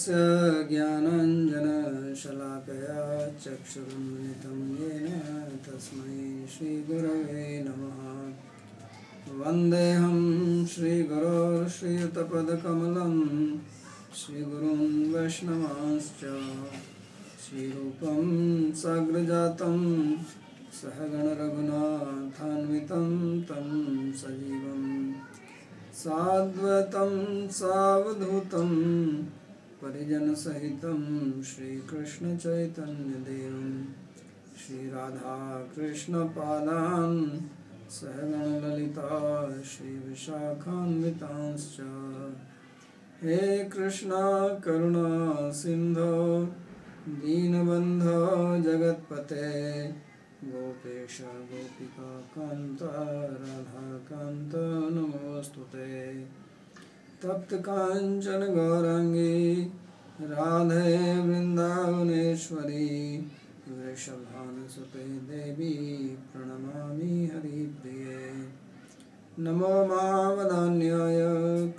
तस्य ज्ञानाञ्जनशलाकया चक्षुरुन्मिलितं येन तस्मै श्रीगुरवे नमः। वन्देऽहं श्रीगुरोर्श्रीयुतपदकमलं श्रीगुरुन् वैष्णवांश्च श्रीरूपं साग्रजातं सहगणरघुनाथान्वितं तं सजीवं साद्वैतं सावधूतं परिजनसहितं श्रीकृष्णचैतन्यदेवं श्रीराधाकृष्णपादान् सहगणललिता श्रीविशाखान्वितांश्च। हे कृष्णा करुणा सिन्धो दीनबन्धो जगत्पते गोपेश गोपिका कान्त राधाकान्त नमोऽस्तुते। तप्त काञ्चन गौराङ्गी राधे वृन्दावनेश्वरी वृषभानुसुते देवी प्रणमामि हरिप्रिये। नमो मामदान्याय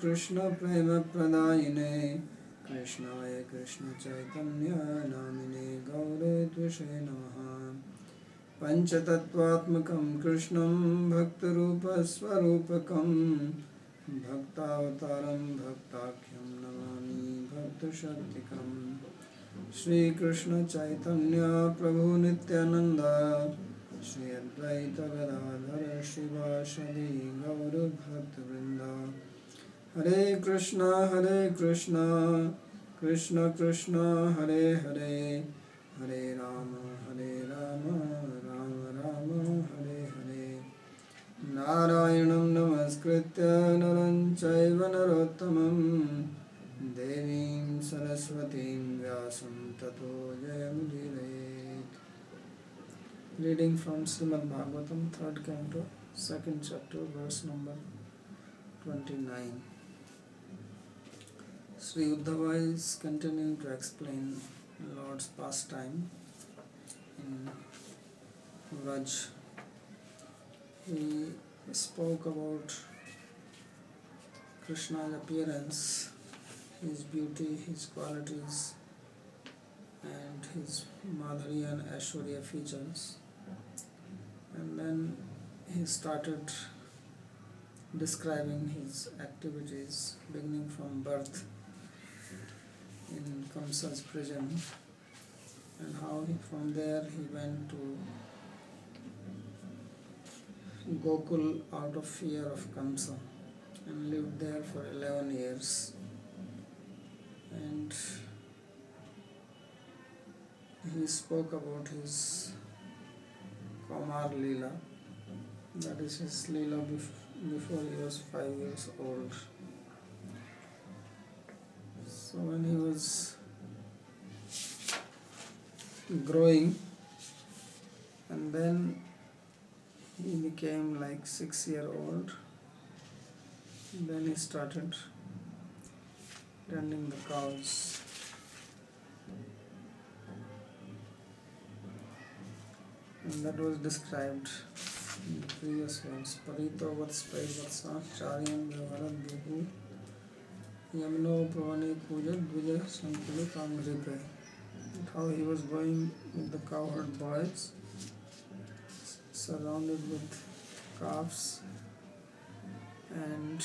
कृष्णप्रेमप्रदायिने कृष्णाय कृष्णचैतन्य नामिने गौरे त्विषे नमः। पंचतत्वात्मकं कृष्णं भक्तरूपस्वरूपकं भक्तावतारं भक्ताख्यं नमामि भक्तशक्तिकं। श्रीकृष्ण चैतन्य प्रभु नित्यानंद श्री अद्वैत गदाधर शिवासदि गौरभक्तवृंद। हरे कृष्णा कृष्ण कृष्ण हरे हरे हरे राम राम राम हरे हरे। नारायणं नमस्कृत्य नरं चैव नरोत्तमं देवीं सरस्वतीं व्यासं ततो जयमुदीरयेत्। Reading from Srimad Bhagavatam, 3rd Canto, 2nd chapter, verse number 29. Sri Uddhava is continuing to explain Lord's pastime in Vraj. He spoke about Krishna's appearance, his beauty, his qualities, and his Madhurya and Aishwarya features. And then he started describing his activities, beginning from birth in Kamsa's prison, and how from there he went to Gokul out of fear of Kamsa and lived there for 11 years. And he spoke about his Kamar Leela, that is his Leela before he was 5 years old. So when he was growing, and then he became like 6-year-old, then he started tending the cows. And that was described in the previous ones. Parito vatspay vatsa charyam vyavarat bhuhu yamno pravani kujat dvija sankulu kamripe. How he was going with the cowherd boys, surrounded with calves, and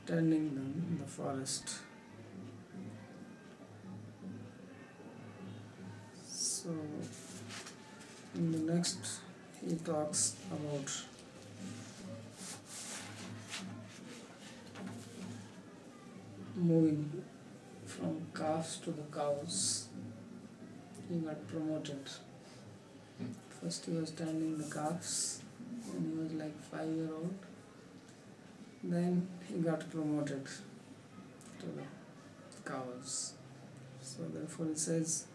tending them in the forest. So in the next he talks about moving from calves to the cows. He got promoted. First he was tending the calves when he was like 5-year-old. Then he got promoted to the cows. So therefore it says,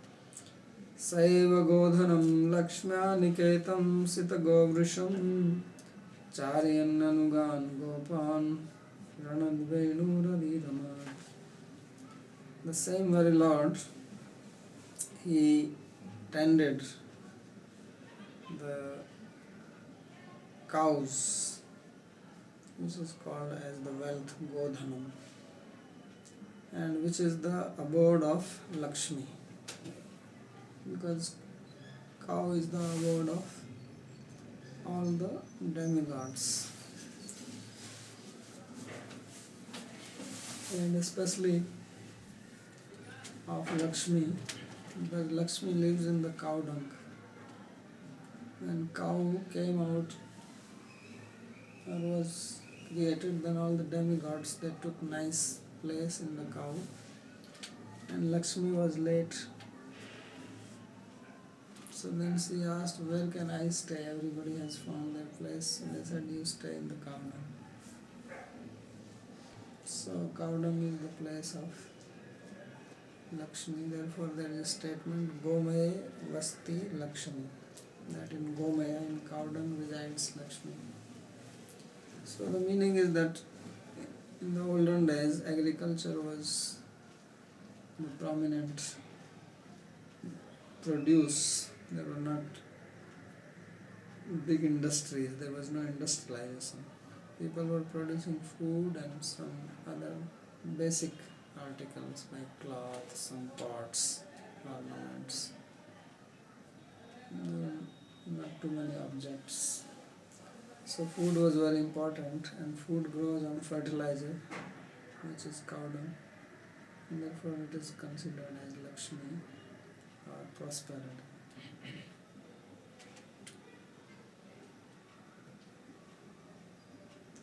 Saiva godhanam lakshmya niketam sita govrusham charyan anugan gopan ranad venu radiramat. The same very Lord, he tended the cows. This is called as the wealth Godhanam. and which is the abode of Lakshmi, because cow is the abode of all the demigods, and especially of Lakshmi, because Lakshmi lives in the cow dung. When cow came out or was created, then all the demigods, they took nice place in the cow, and Lakshmi was late. So then she asked, where can I stay? Everybody has found their place. So they said, you stay in the cow dung. So cow dung is the place of Lakshmi. Therefore there is a statement, Gomaya Vasti Lakshmi, that in Gomaya, in cow dung, resides Lakshmi. So the meaning is that in the olden days, agriculture was the prominent produce. There were not big industries, there was no industrialization. People were producing food and some other basic articles like cloth, some pots, ornaments. Not too many objects. So food was very important, and food grows on fertilizer, which is cow dung, and therefore it is considered as Lakshmi or prosperity.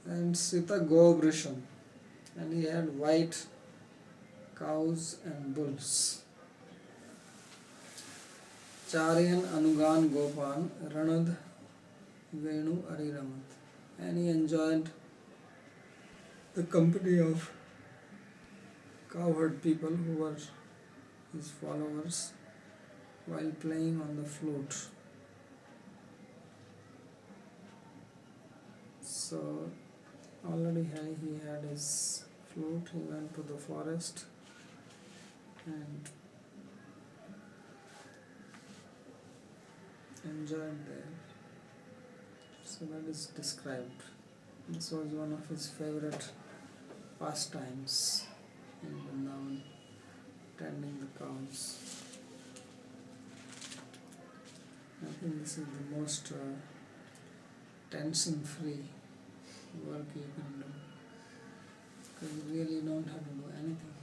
And Sita Govrisham, and he had white cows and bulls. Charyan Anugan Gopan Ranad Venu Ariramat, and he enjoyed the company of cowherd people who were his followers while playing on the flute. So already he had his flute, he went to the forest and enjoyed there. So that is described. This was one of his favorite pastimes in Vrindavan, tending the cows. I think this is the most tension-free work you can do, because you really don't have to do anything.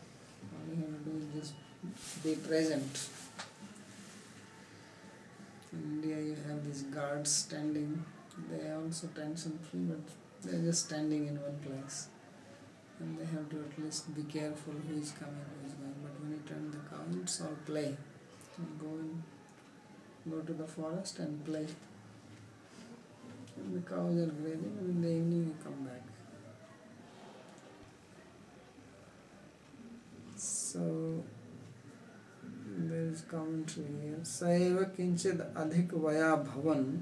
All you have to do is just be present. In India you have these guards standing, they are also tension-free, but they are just standing in one place, and they have to at least be careful who is coming, who is going. But when you tend the cow, it's all play. You go to the forest and play. And the cows are grazing, and in the evening you come back. So there is commentary here. Saeva kinchid adhik vaya bhavan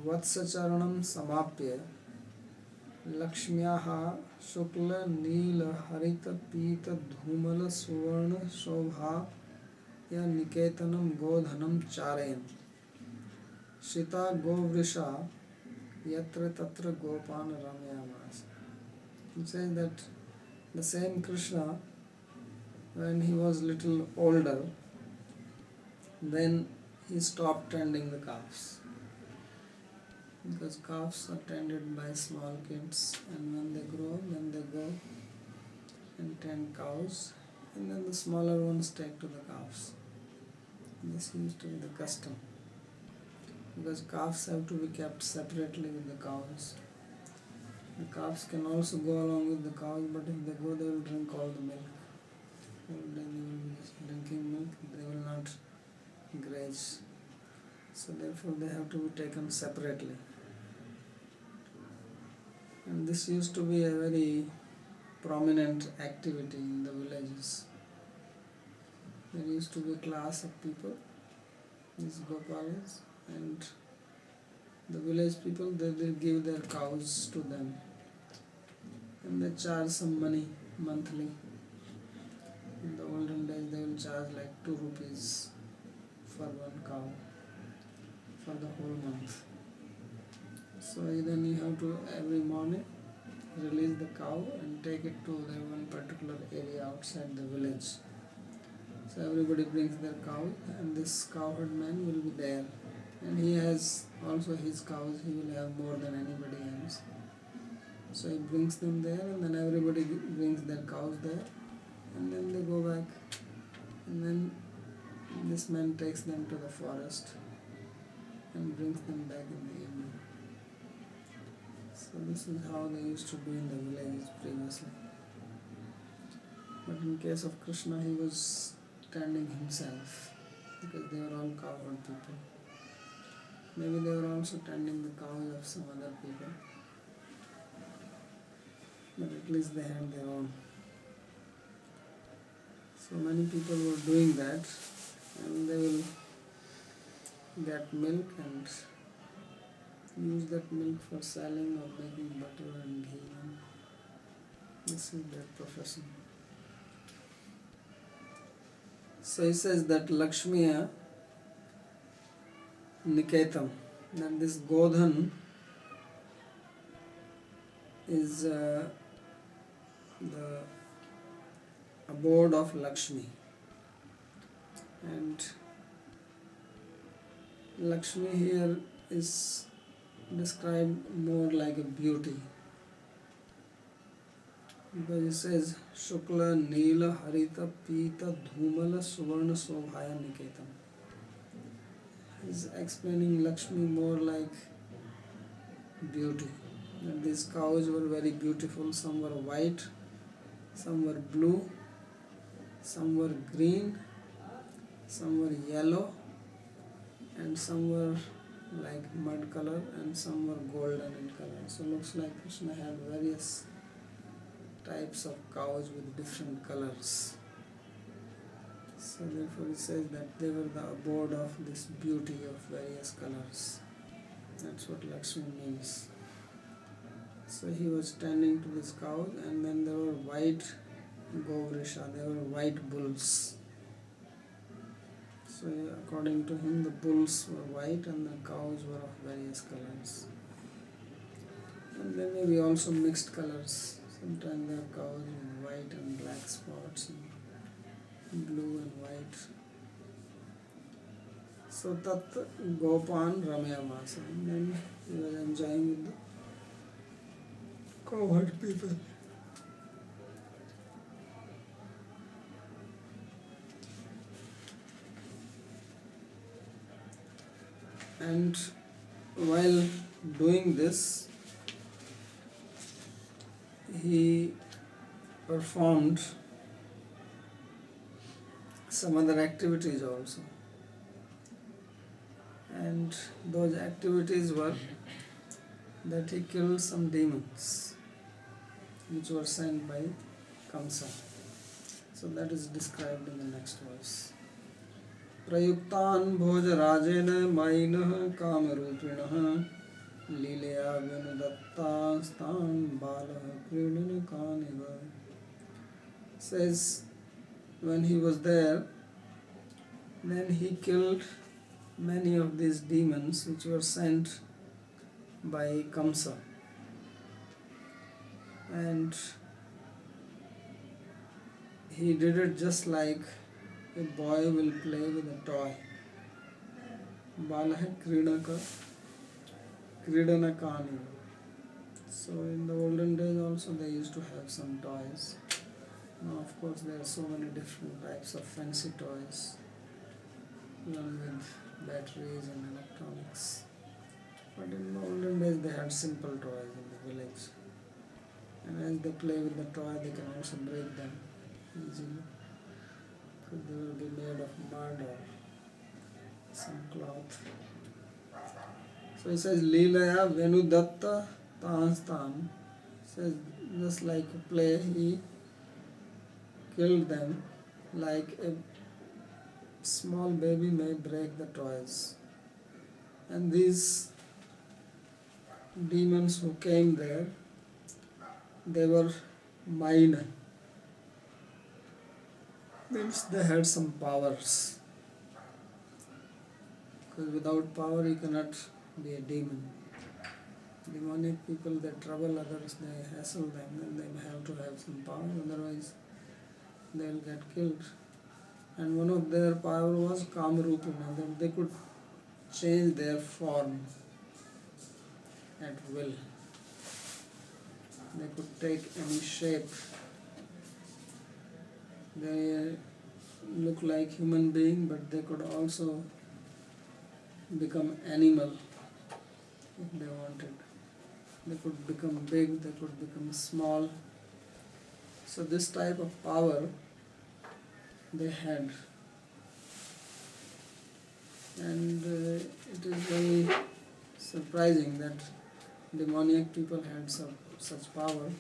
vatsacharanam samapya lakshmyaha shukla nila harita pita dhumala suvarna shobha ya niketanam godhanam charayan Sita govrisha yatra tatra gopan ramyamas. It says that the same Krishna, when he was little older, then he stopped tending the calves, because calves are tended by small kids, and when they grow, then they go and tend cows, and then the smaller ones take to the calves. This used to be the custom, because calves have to be kept separately with the cows. The calves can also go along with the cows, but if they go, they will drink all the milk. All day they will be just drinking milk, they will not graze. So therefore they have to be taken separately. And this used to be a very prominent activity in the villages. There used to be a class of people, these Gopalas, and the village people, they will give their cows to them, and they charge some money monthly. In the olden days they will charge like 2 rupees for one cow for the whole month. So then you have to every morning release the cow and take it to the one particular area outside the village. So everybody brings their cow, and this cowherd man will be there. And he has also his cows, he will have more than anybody else. So he brings them there, and then everybody brings their cows there, and then they go back. And then this man takes them to the forest and brings them back in the evening. So this is how they used to do in the villages previously. But in case of Krishna, he was tending himself, because they were all cowherd people. Maybe they were also tending the cows of some other people, but at least they had their own. So many people were doing that, and they will get milk and use that milk for selling or making butter and ghee. And this is their profession. So he says that Lakshmiya Niketam, that this Godhan is the abode of Lakshmi, and Lakshmi here is described more like a beauty, because it says Shukla Neela Harita Pita Dhumala Suvarna Sobhaya Niketam. He's explaining Lakshmi more like beauty. And these cows were very beautiful. Some were white, some were blue, some were green, some were yellow, and some were like mud color, and some were golden in color. So looks like Krishna had various types of cows with different colors. So therefore he says that they were the abode of this beauty of various colors. That's what Lakshmi means. So he was tending to this cow, and then there were white Govrisha, they were white bulls. So according to him, the bulls were white and the cows were of various colors. And there may be also mixed colors. Sometimes there are cows with white and black spots, and blue and white. So Tat Gopan Ramayamasa. And then he was enjoying with the cowherd people. And while doing this, he performed some other activities also. And those activities were that he killed some demons which were sent by Kamsa. So that is described in the next verse. Prayuktan bhojarajena mainah kamarupinah Lileya Vinudatta Stan Bala Kridanakaniva. Says when he was there, then he killed many of these demons which were sent by Kamsa. And he did it just like a boy will play with a toy. Bala Kridanakani. So in the olden days also they used to have some toys. Now of course there are so many different types of fancy toys, along with batteries and electronics. But in the olden days they had simple toys in the village. And as they play with the toy, they can also break them easily, because they will be made of mud or some cloth. So he says, Leelaya Venudatta Tanstan. Says just like a play, he killed them like a small baby may break the toys. And these demons who came there, they were minor. Means they had some powers. Because without power you cannot be a demon. Demonic people, they trouble others, they hassle them, and they have to have some power, otherwise they'll get killed. And one of their power was Kamarupina, that they could change their form at will. They could take any shape. They look like human being, but they could also become animal if they wanted. They could become big, they could become small. So this type of power they had. And it is very surprising that demoniac people had such power.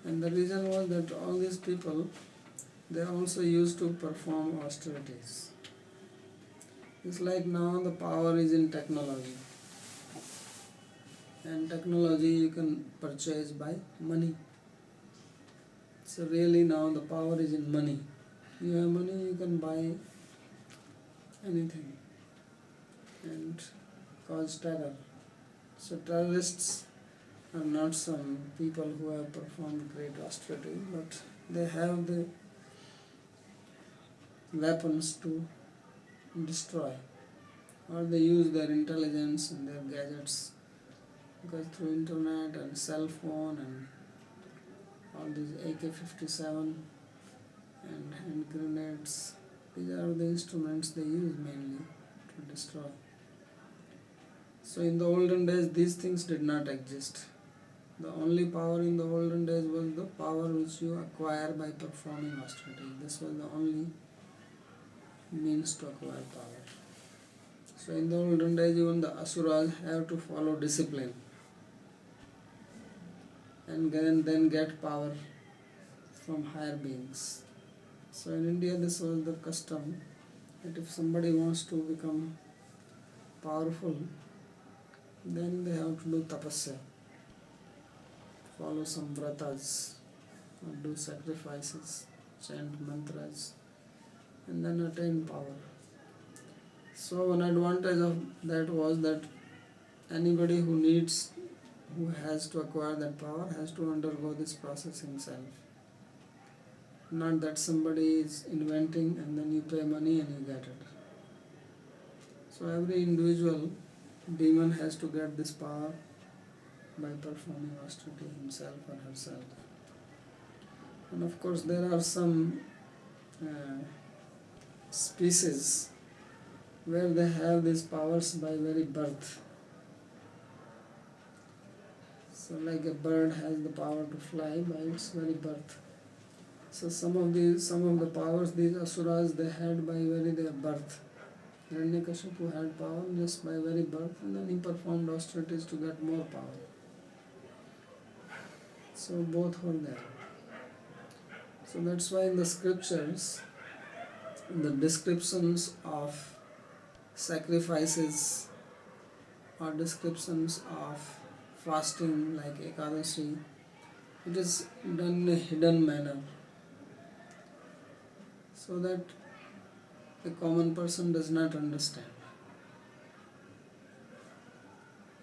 And the reason was that all these people, they also used to perform austerities. It's like now the power is in technology. And technology you can purchase by money. So really now the power is in money. You have money, you can buy anything and cause terror. So terrorists are not some people who have performed great austerity, but they have the weapons to destroy, or they use their intelligence and their gadgets, because through internet and cell phone and all these AK-57 and hand grenades, these are the instruments they use mainly to destroy. So in the olden days these things did not exist. The only power in the olden days was the power which you acquire by performing austerity. This was the only means to acquire power. So in the olden days even the asuras have to follow discipline and then get power from higher beings. So in India this was the custom that if somebody wants to become powerful, then they have to do tapasya, follow some vratas, or do sacrifices, chant mantras, and then attain power. So one advantage of that was that anybody who has to acquire that power has to undergo this process himself. Not that somebody is inventing and then you pay money and you get it. So every individual demon has to get this power by performing austerity himself or herself. And of course there are some species where they have these powers by very birth. So like a bird has the power to fly by its very birth. So some of the powers these asuras they had by their birth. Hiranyakashipu had power just by very birth, and then he performed austerities to get more power. So both were there. So that's why in the scriptures, the descriptions of sacrifices or descriptions of fasting like Ekadashi, it is done in a hidden manner, so that the common person does not understand.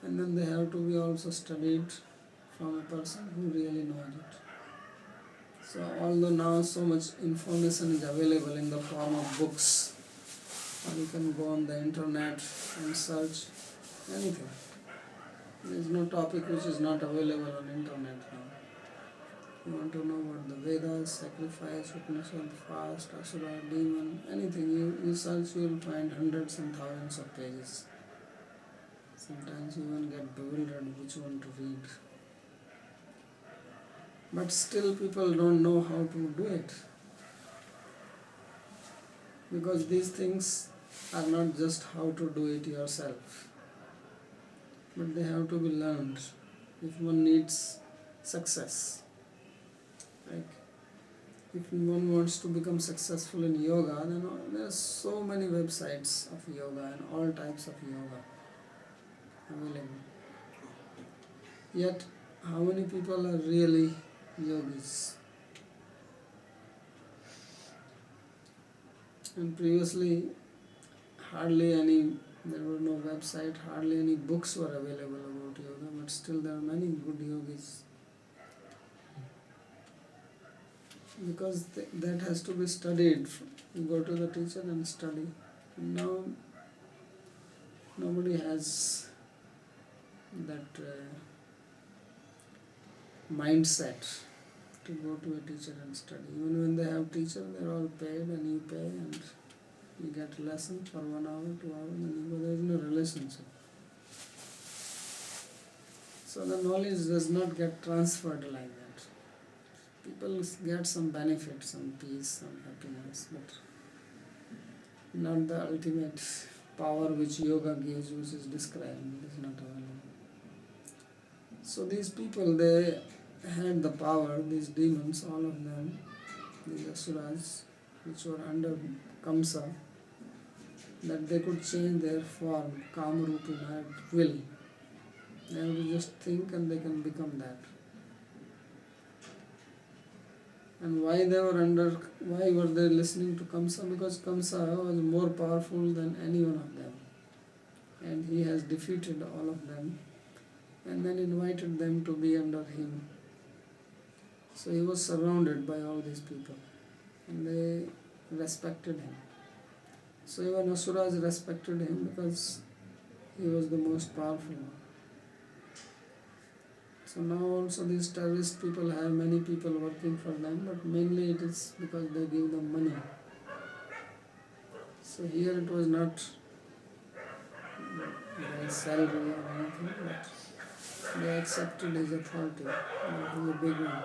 And then they have to be also studied from a person who really knows it. So although now so much information is available in the form of books, or you can go on the internet and search anything. There is no topic which is not available on internet now. You want to know about the Vedas, sacrifice, Upanishad, fast, asura, demon, anything. You search, you will find hundreds and thousands of pages. Sometimes you even get bewildered which one to read. But still people don't know how to do it. Because these things are not just how to do it yourself, but they have to be learned if one needs success. Like if one wants to become successful in yoga, then there are so many websites of yoga and all types of yoga available. Yet how many people are really yogis? And previously there were no website, hardly any books were available about yoga, but still there are many good yogis. because that has to be studied. You go to the teacher and study. Now nobody has that mindset to go to a teacher and study. Even when they have teacher, they're all paid and you pay and you get a lesson for 1 hour, 2 hours, and you go. There is no relationship. So the knowledge does not get transferred like that. People get some benefit, some peace, some happiness, but not the ultimate power which yoga gives, which is described, is not available. So these people, they had the power, these demons, all of them, these asuras, which were under Kamsa, that they could change their form, Kamarupina, at will. They have to just think and they can become that. And why were they listening to Kamsa? Because Kamsa was more powerful than any one of them. And he has defeated all of them and then invited them to be under him. So he was surrounded by all these people and they respected him. So even Asuras respected him because he was the most powerful one. So now also these terrorist people have many people working for them, but mainly it is because they give them money. So here it was not their salary or anything, but they accepted his authority. That was a big one.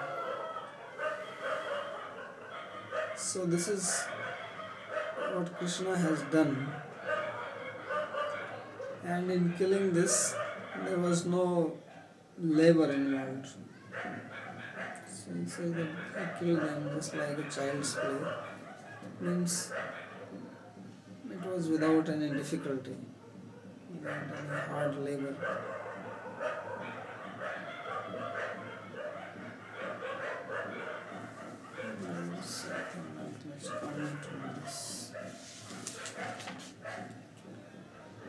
So this is what Krishna has done. And in killing this, there was no labor involved. So he says that he killed them just like a child's play. Means it was without any difficulty, without any hard labor. Let's comment on this.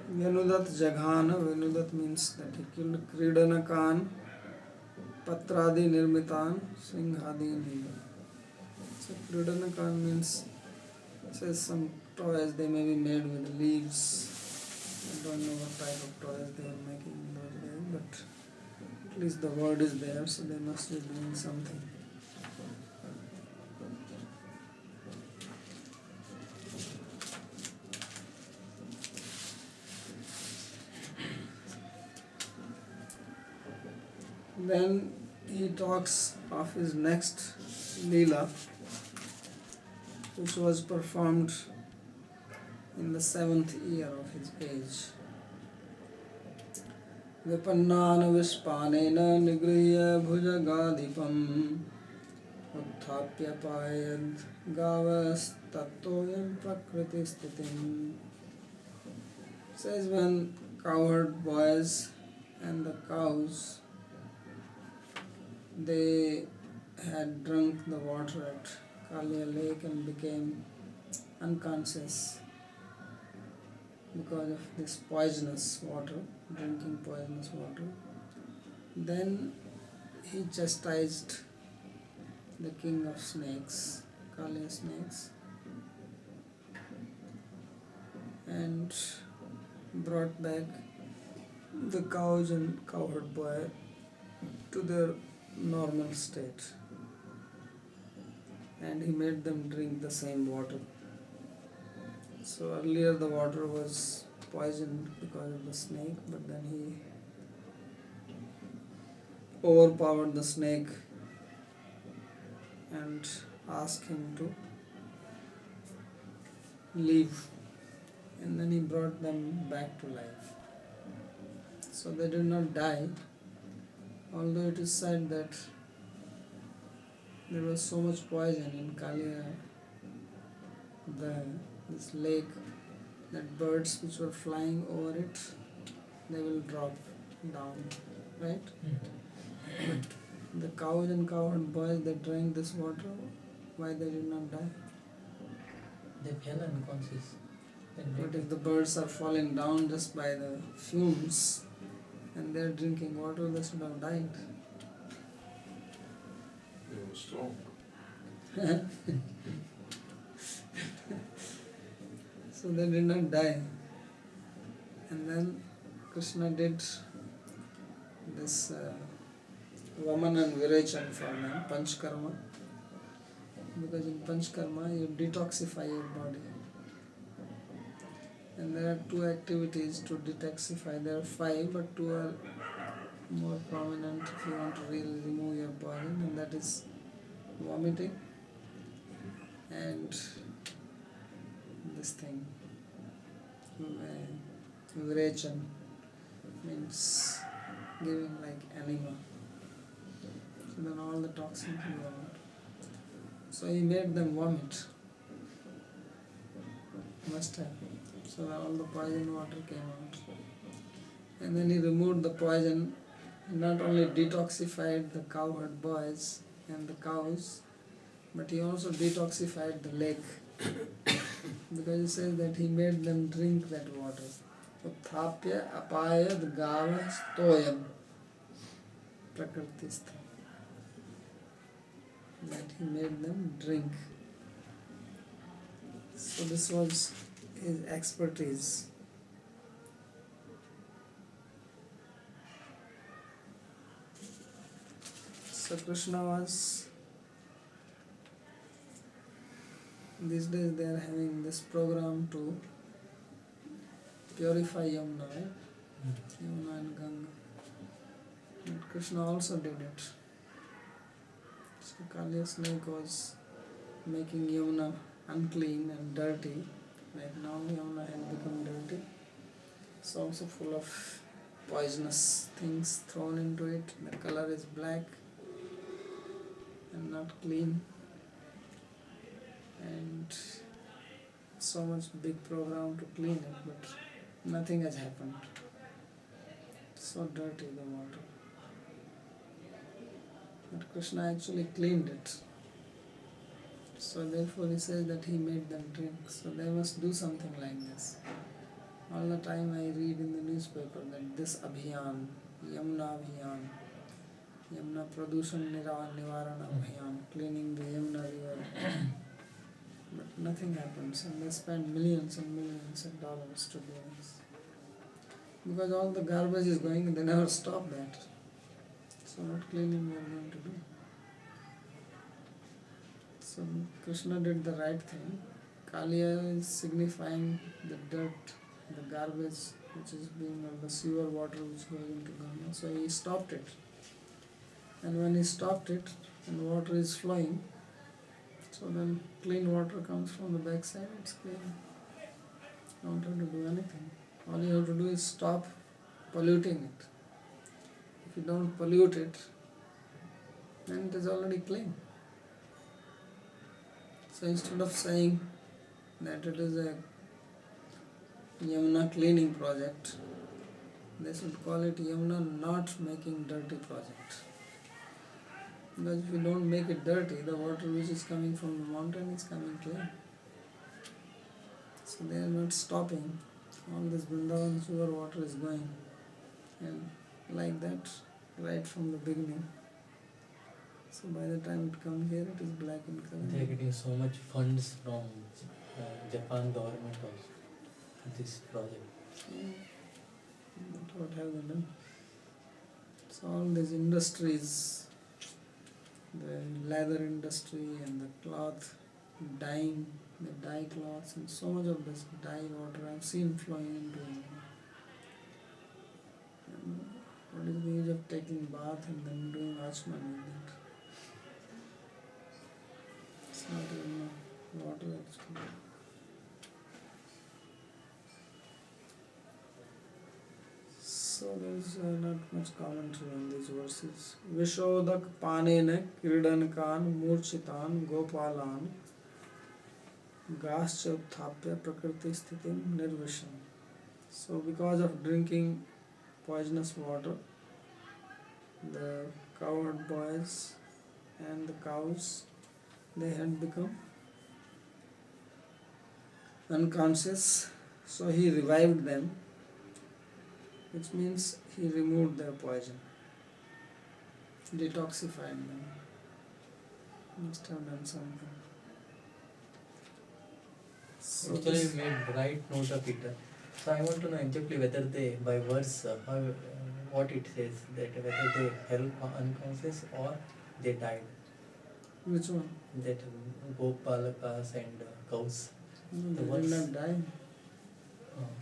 Venudat Jaghana, Venudat means that he killed Kridanakan, Patradi Nirmitan, Singhadi Nila. So Kridanakan means, says some toys they may be made with leaves. I don't know what type of toys they are making in those days, but at least the word is there, so they must be doing something. Then he talks of his next Leela, which was performed in the 7th year of his age. Vipannana Vishpanena Nigriya Bhujagadipam Utthapya Payad Gavas Tattoyam Prakriti Stitim. Says when cowherd boys and the cows, they had drunk the water at Kalia lake and became unconscious because of this poisonous water, drinking poisonous water. Then he chastised the king of snakes, Kalia snakes, and brought back the cows and cowherd boy to their normal state, and he made them drink the same water. So earlier the water was poisoned because of the snake, but then he overpowered the snake and asked him to leave, and then he brought them back to life. So they did not die, although it is said that there was so much poison in Kalia, this lake, that birds which were flying over it, they will drop down, right? The cows and cowherd boys, they drank this water. Why they did not die? They fell unconscious. But if the birds are falling down just by the fumes and they're drinking water, they should have died. They were strong. So they did not die. And then Krishna did this Vaman and Virachan for them, Panchkarma. Because in Panchkarma you detoxify your body. And there are two activities to detoxify. There are 5, but 2 are more prominent if you want to really remove your poison, and that is vomiting and this thing, Virachan, means giving like enema. So then all the toxins go out. So he made them vomit. Must have. So all the poison water came out. And then he removed the poison, not only detoxified the cowherd boys and the cows, but he also detoxified the lake. Because he says that he made them drink that water. Uthapya apayad gava stoyam prakritistha. That he made them drink. So this was his expertise. So Krishna was, these days they are having this program to purify Yamuna, right? Yamuna and Ganga. And Krishna also did it. So Kaliya snake was making Yamuna unclean and dirty. Like now Yamuna has become dirty. It's also full of poisonous things thrown into it. The color is black and not clean. And so much big program to clean it, but nothing has happened. So dirty the water. But Krishna actually cleaned it. So therefore he says that he made them drink. So they must do something like this. All the time I read in the newspaper that this Abhiyan, Yamuna Abhiyan, Yamuna Pradushan Nivarana Abhiyan, cleaning the Yamuna river. But nothing happens, and they spend millions and millions of dollars to do this. Because all the garbage is going, they never stop that. So what cleaning we are going to do? So Krishna did the right thing. Kaliya is signifying the dirt, the garbage which is being, or the sewer water which goes into Ganga. So he stopped it. And when he stopped it and water is flowing, so then clean water comes from the backside, it's clean. You don't have to do anything. All you have to do is stop polluting it. If you don't pollute it, then it is already clean. So instead of saying that it is a Yamuna cleaning project, they should call it Yamuna not making dirty project. Because if you don't make it dirty, the water which is coming from the mountain is coming clean. So they are not stopping. All this Vrindavan sewer water is going. And like that, right from the beginning. So by the time it comes here, it is black in color. They are getting so much funds from Japan government also for this project. But what have they done? So all these industries, the leather industry and the cloth, dyeing, they dye cloths, and so much of this dye water I've seen flowing into it. And what is the use of taking bath and then doing Achman with it? It's not even water actually. So there is not much commentary on these verses. Vishodak panene kridankan murchitan gopalan gascha uthapya prakriti sthitim nirvisham. So because of drinking poisonous water, the cowherd boys and the cows, they had become unconscious. So he revived them, which means he removed their poison, detoxified them. Must have done something. So Actually, this, we made right note of it. So I want to know exactly whether they, by verse, how, what it says, that whether they fell unconscious or they died. which one? That Gopalakas and cows. No, The they did verse. not die. Uh,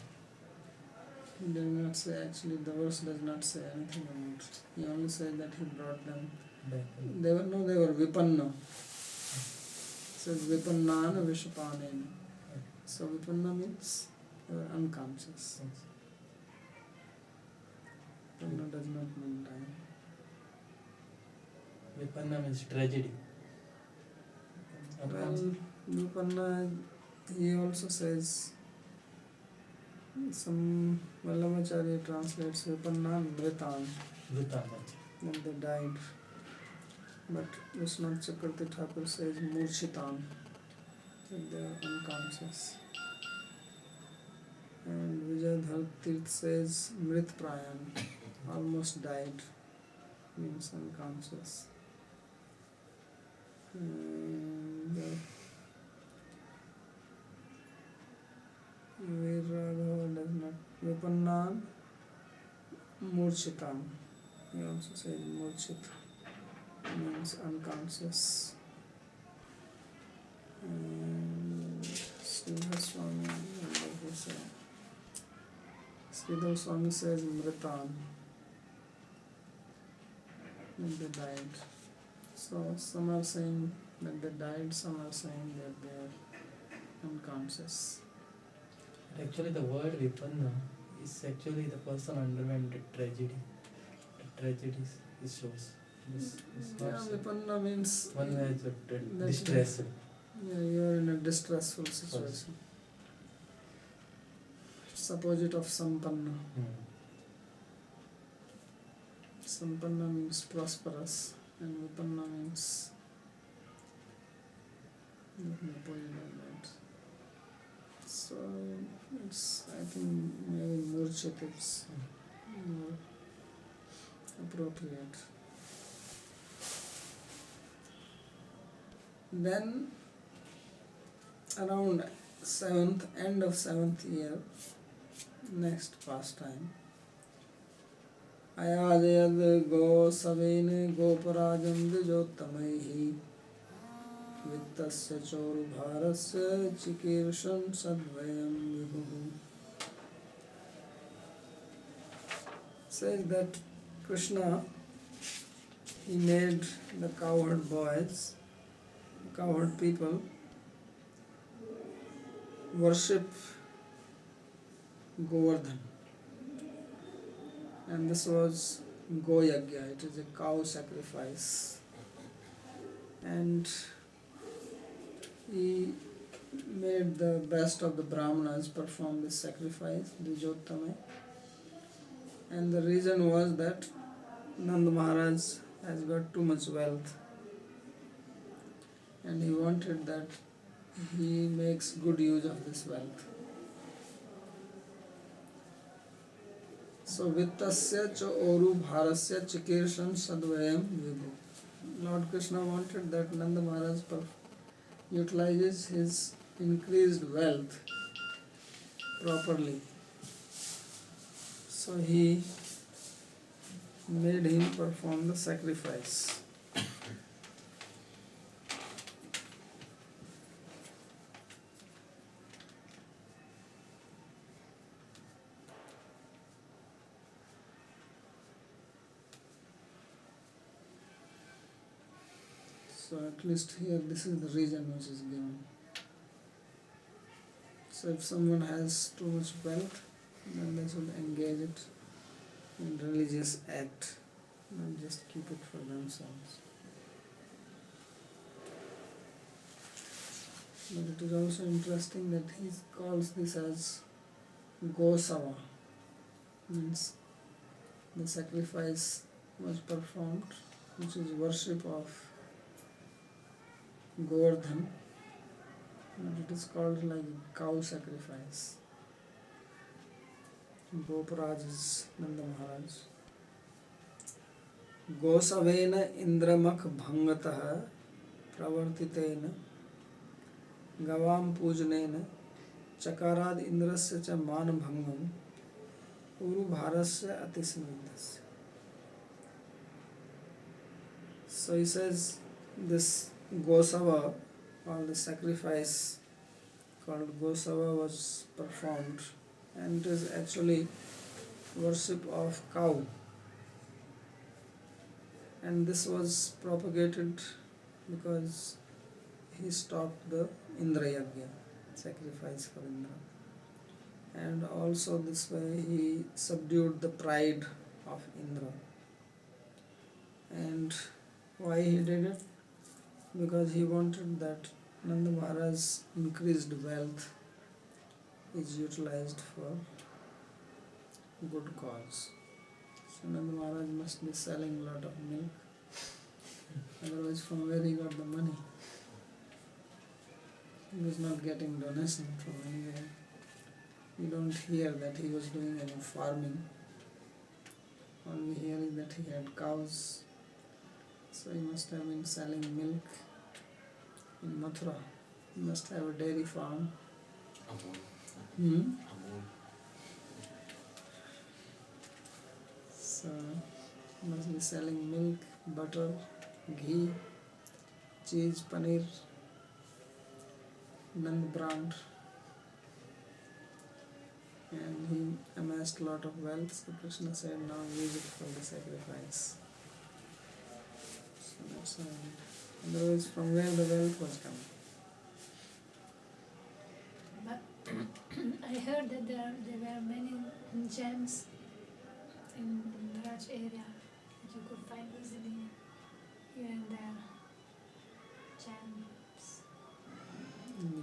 He did not say, actually the verse does not say anything about it. He only said that he brought them. back. They were vipanna. It says vipannana vishapanena. So vipanna means they were unconscious. Vipanna does not mean dying. Vipanna means tragedy. Well, vipanna, he also says, some Vallabhacharya translates vipanna mritan, Vrutana. when they died. But Vishwanath Chakravarti Thakur says murchitan, that they are unconscious. And Vijayadhar Tirth says mrit prayan, almost died, means unconscious. And Viragava does not. Vipannan murchitan, he also says murchit, means unconscious. And Sridhar Swami, what he say? Sridhar Swami says mritan, when they died. So some are saying that they died, some are saying that they are unconscious. Actually, the word Vipanna is actually the person underwent a tragedy. The tragedies it shows. This is Yeah, not so. vipanna means One has that- distress. yeah, you are in a distressful situation. It's opposite of sampanna. Sampanna means prosperous, and vipanna means opposite of that. So it's, I think maybe murchit is more appropriate. Then around end of 7th year, next pastime, Ayajayad go savene goparajam dijottamaihi vittasya choru bharasya chikirsham sadvayam vibhuhu. Says that Krishna, he made the cowherd boys, cowherd people, worship Govardhan. And this was Goyagya, it is a cow sacrifice. And he made the best of the Brahmanas perform this sacrifice, Dijottame. And the reason was that Nanda Maharaj has got too much wealth, and he wanted that he makes good use of this wealth. So vittasya cha oru bharasya chikirsham sadvayam vibhu. Lord Krishna wanted that Nanda Maharaj utilizes his increased wealth properly. So he made him perform the sacrifice. So at least here this is the reason which is given. So if someone has too much wealth, then they should engage it in religious act, not just keep it for themselves. But it is also interesting that he calls this as Gosava, means the sacrifice was performed, which is worship of Govardhan, but it is called like cow sacrifice. Goparaj is Nanda Maharaj. Gosavena Indramakh Bhangatah प्रवर्तितेन गवाम पूजनेन चकाराद इंद्रस्य च मानभंगम उरुभारस्य अतिसमिद्धस्य. So he says this Gosava, or the sacrifice called Gosava, was performed, and it is actually worship of cow, and this was propagated because he stopped the Indra Yagya, sacrifice for Indra, and also this way he subdued the pride of Indra. And why he did it? Because he wanted that Nanda Maharaj's increased wealth is utilized for good cause. So Nanda Maharaj must be selling a lot of milk, otherwise from where he got the money? He was not getting donation from anywhere. We don't hear that he was doing any farming. All we hear is that he had cows. So he must have been selling milk in Mathura. He must have a dairy farm. So he must be selling milk, butter, ghee, cheese, paneer, Nand brand. And he amassed a lot of wealth. So Krishna said, now use it for the sacrifice. So that's how. Otherwise, from where the wealth was coming? But I heard that there were many gems in the Raj area that you could find easily here and there. Gems.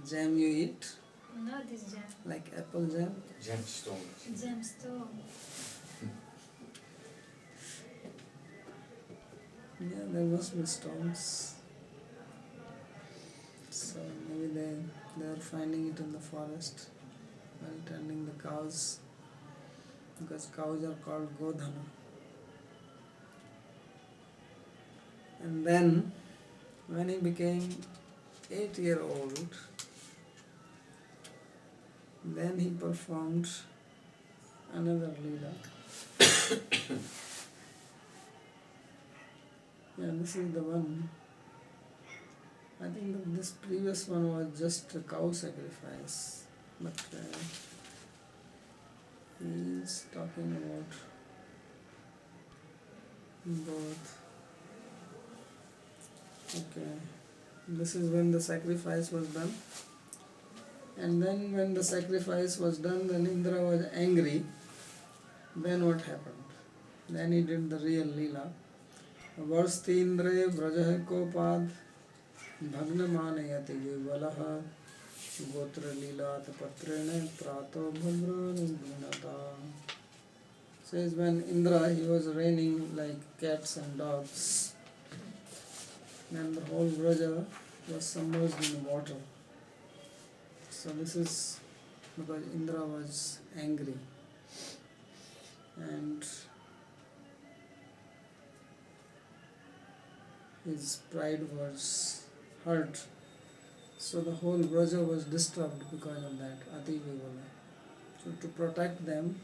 Jam you eat? Not this gem. Like apple jam? Gemstone. Gemstone. Yeah, there must be stones. So maybe they are finding it in the forest while tending the cows, because cows are called Godhana. And then when he became 8-year-old, then he performed another Leela. Yeah, this is the one. I think that this previous one was just a cow sacrifice, but he is talking about both. Okay, this is when the sacrifice was done. And then when the sacrifice was done, then Indra was angry. Then what happened? Then he did the real Leela. Varsti Indre Vrajah Kopad Bhagna Manayati Valaha Gotra Leela Tapatrene Prato Bhadrani Gunata. Says when Indra, he was raining like cats and dogs. Then the whole Vraja was submerged in water. So this is because Indra was angry, and his pride was hurt. So the whole Vraja was disturbed because of that, Ati Vivala. So to protect them,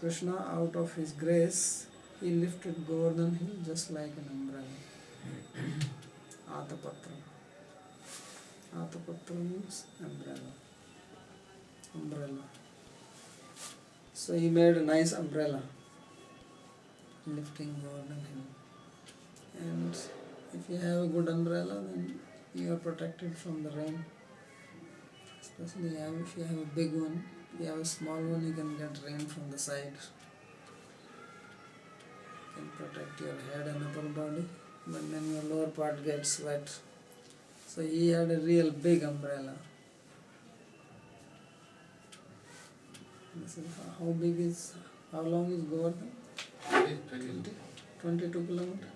Krishna, out of his grace, he lifted Govardhan hill just like an umbrella. Atapatra. Atapatra means umbrella. Umbrella. So he made a nice umbrella, lifting Govardhan hill. And if you have a good umbrella, then you are protected from the rain. Especially if you have a big one. If you have a small one, you can get rain from the side. You can protect your head and upper body, but then your lower part gets wet. So he had a real big umbrella. This is how long is Govardhan? 22 kilometers.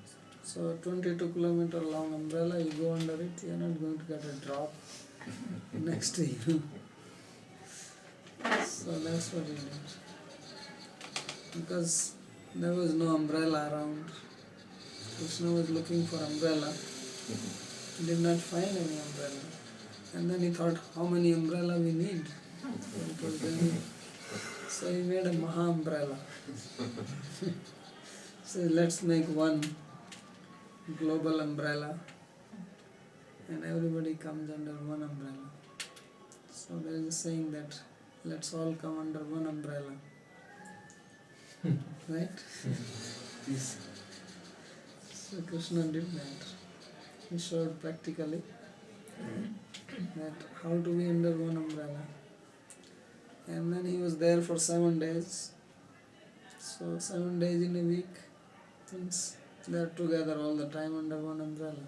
So 22 kilometer long umbrella, you go under it, you are not going to get a drop next to you. So that's what he did. Because there was no umbrella around. Krishna was looking for umbrella. He did not find any umbrella. And then he thought, how many umbrella we need? Because then, so he made a Maha umbrella. So let's make one global umbrella, and everybody comes under one umbrella. So there is a saying that let's all come under one umbrella. Right? Yes. So Krishna did that. He showed practically that how to be under one umbrella. And then he was there for 7 days. So 7 days in a week means they are together all the time under one umbrella.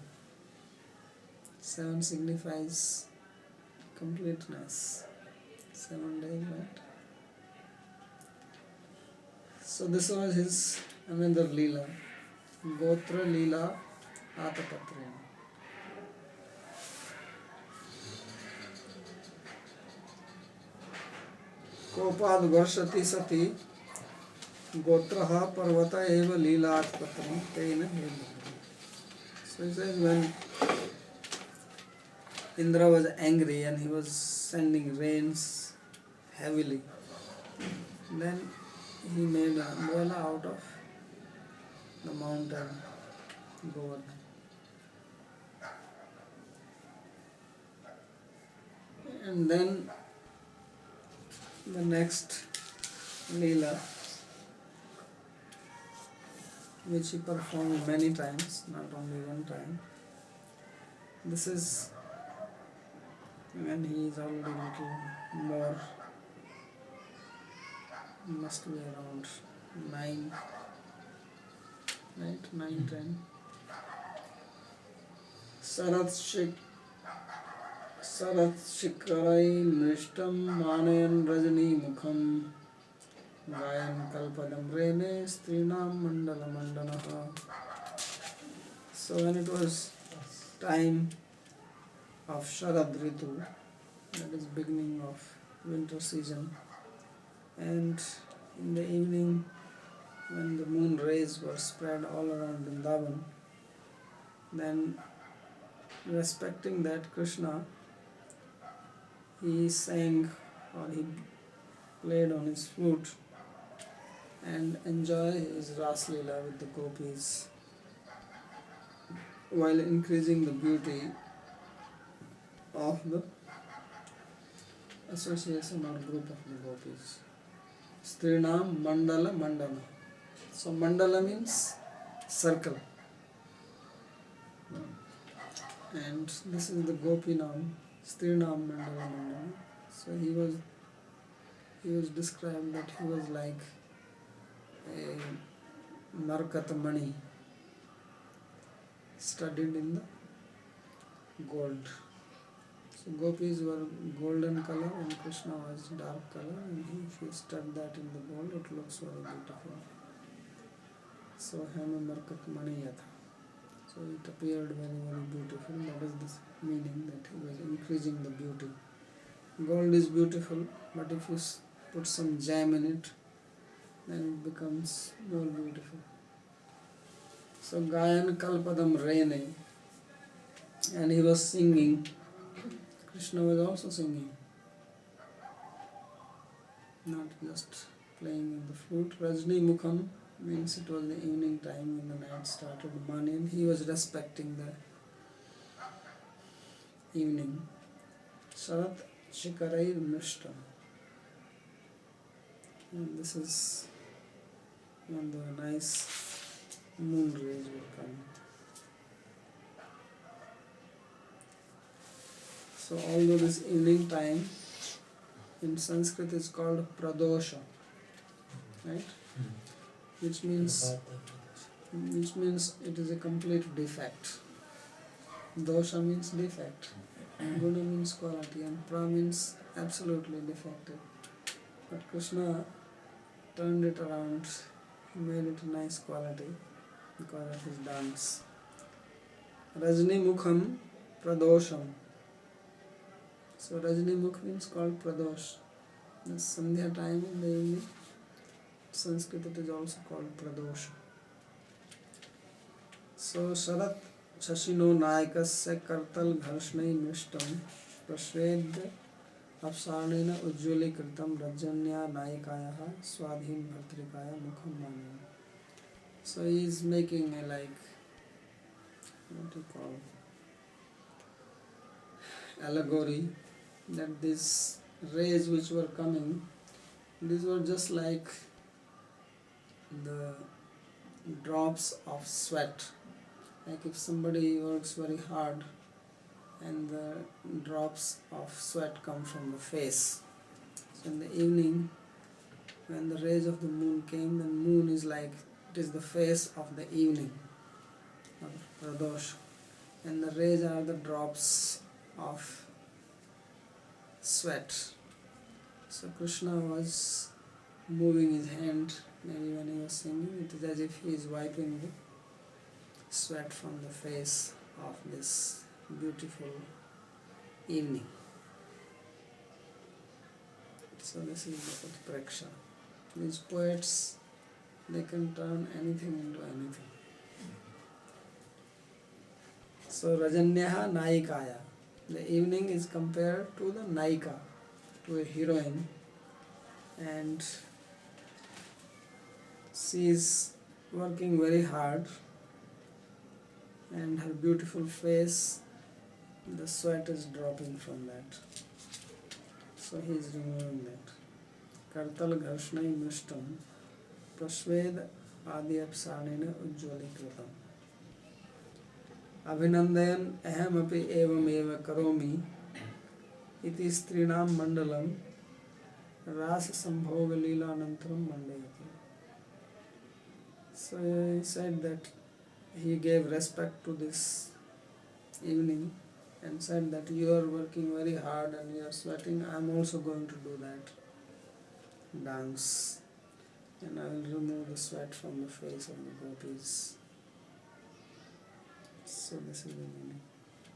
7 signifies completeness. 7 days, right? So this was his another Leela. Gotra Leela Atapatrena. कोपाद वर्षति सति गोत्रः पर्वत एव लीलात्पत्रं तेन हेमः. So he says when Indra was angry and he was sending rains heavily, then he made an umbrella out of the mountain Govardhan. And then the next Leela, which he performed many times, not only one time. This is when he is already little more, must be around 9, right? 9, 10. Sarat Shikarai Nishtam Manayan Rajani Mukham Gayan Kalpadam Rene Strinam Mandala Mandanaha. So when it was time of Sharad Ritu, that is beginning of winter season, and in the evening when the moon rays were spread all around Vrindavan, then respecting that Krishna, he sang or he played on his flute and enjoy his Ras Leela with the gopis while increasing the beauty of the association or group of the gopis. Strinam Mandala Mandana. So Mandala means circle. And this is the gopi nam, Strinam Mandala Mandana. So he was described that he was like a Markat Mani studied in the gold. So gopis were golden color and Krishna was dark color, and if you stud that in the gold, it looks very beautiful. So Hema Markat Mani Yatha. So it appeared very, very beautiful. That is the meaning, that he was increasing the beauty. Gold is beautiful, but if you put some gem in it, then it becomes more beautiful. So Gayan Kalpadam Rene, and he was singing. Krishna was also singing, not just playing on the flute. Rajni Mukham means it was the evening time when the night started. Manian, he was respecting the evening. Sarat Shikarai Nishtam. And this is when the nice moon rays will come. So although this evening time in Sanskrit is called pradosha, right? Which means it is a complete defect. Dosha means defect, guna means quality, and pra means absolutely defective. But Krishna turned it around, he made it a nice quality because of his dance. Rajni Mukham Pradosham. So Rajni Mukh means called Pradosh. The Sandhya time in the evening, Sanskrit it is also called Pradosh. So Sharat शशिनो नायकस्य करतल घर्षणै मृष्टं प्रश्वेद अपसारणेन उज्ज्वलीकृतं रजन्या नायिकायाः स्वाधीन भर्तृकाया मुखं मानयन्. So he is making a like what you call allegory that these rays which were coming, these were just like the drops of sweat. Like if somebody works very hard and the drops of sweat come from the face. So in the evening, when the rays of the moon came, the moon is like, it is the face of the evening, of Pradosh, and the rays are the drops of sweat. So Krishna was moving his hand, maybe when he was singing, it is as if he is wiping the sweat from the face of this beautiful evening. So this is the Utpreksha. These poets, they can turn anything into anything. So Rajanyaha Naikaya. The evening is compared to the Naika, to a heroine, and she is working very hard, and her beautiful face, the sweat is dropping from that. So he is removing that. Kartal Gharshnai Mishtam Prasved Adi Apsanena Ujjwali Kritam Abhinandayan Ahamapi Evam Eva Karomi Iti Strinam Mandalam Rasa Sambhoga Leela Anantaram Mandayati. So he said that he gave respect to this evening and said that you are working very hard and you are sweating, I am also going to do that dance, and I will remove the sweat from the face of the gopis. So this is the meaning.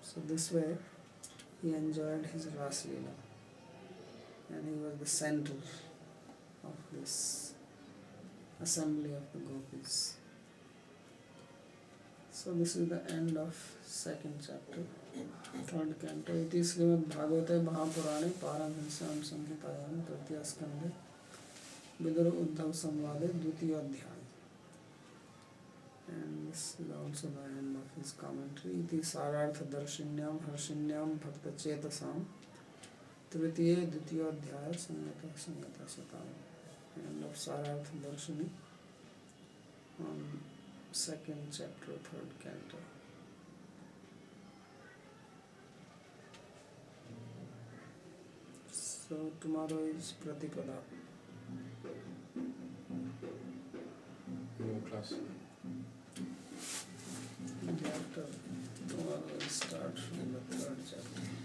So this way he enjoyed his Ras Leela, and he was the center of this assembly of the gopis. So this is the end of second chapter, third canto. Iti Srimad Bhagavate Mahapurane Paramhansyam Samhitayam Tritiya Skandhe Vidura Uddhav Samvade Dvitiya Adhyaya. And this is also the end of his commentary. Iti Sarartha Darshinyam Harshinyam Bhakta Chetasam Tritiya Dvitiya Adhyaya Sangata Sangata Satam. End of Sarartha Darshini on second chapter, third canto. So tomorrow is Pratipada. No class. Day after tomorrow we'll start from the third chapter.